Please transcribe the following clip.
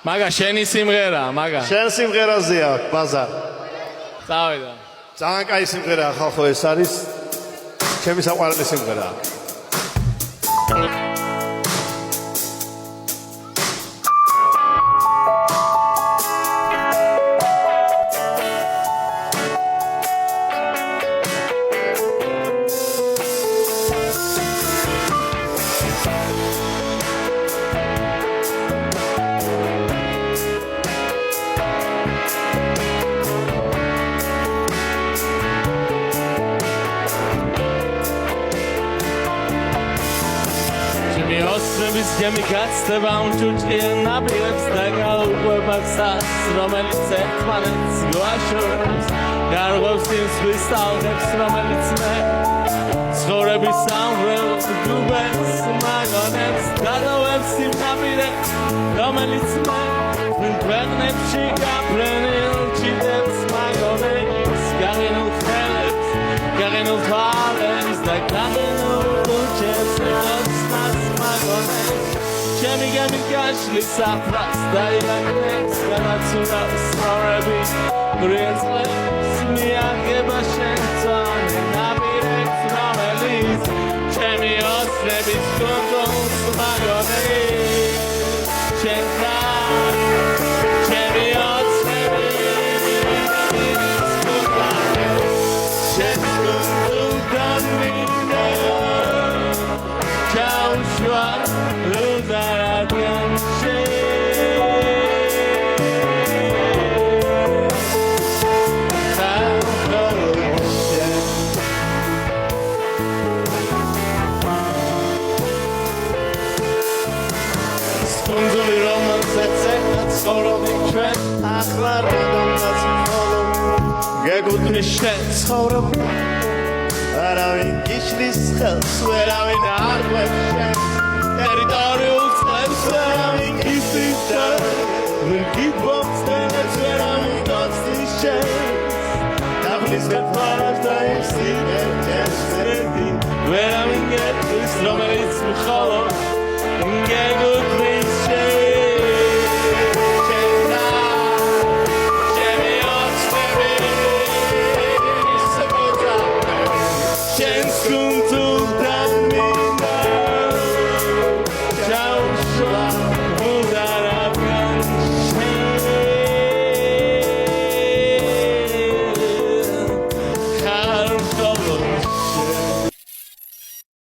მაგა შენი სიმღერა, მაგა. შენ სიმღერაზეა ბაზარ. წავიდა. ძალიან კაი სიმღერაა ხალხო ეს არის. ჩემი საყვარელი სიმღერაა. Osrების გემი გაცდება უნჭუჭყიან ნაპირებს და გაუყვებას ას რომელიც ერთმანეთს გვაშორებს გარღვევს იმ ზღვის ტალღებს რომელიც მე ცხოვრების სამღრელ გუბებს მაგონებს გადავებს იმ ნაპირებს რომელიც მე ქვეყნებში გაფრენილ ჭიდებს მაგონებს გაღინულ ხელებს გაღინულ თვალებს და გაღინულ უჩებს Ჩემი გემი გაშლის საფრას და ირაკნებს განაცურავს ცხოვრები გრიელს მიაგება შენ წონე ნაპირებს რომელიც ჩემი ოცნების გონდოლს მაგონებს შენ ჩემი ოცნების გონდოლს შენ Skąduli romans ecek ცხოვრობდი ჩვენ ახლა როდომაც მხოლოდ გეგუთმის შენ ცხოვრობ არავინ გიშლის ხელს ვერავინ არ ყვებს შენს ტერიტორიულ წყლებს ვერავინ გისის შენს ვერ გიბობს დენებს ვერავინ გოცდის შენს დაბლის გეფარავს და ისინი ერთებს ვერავინ გეტყვის რომელიც მხოლოდ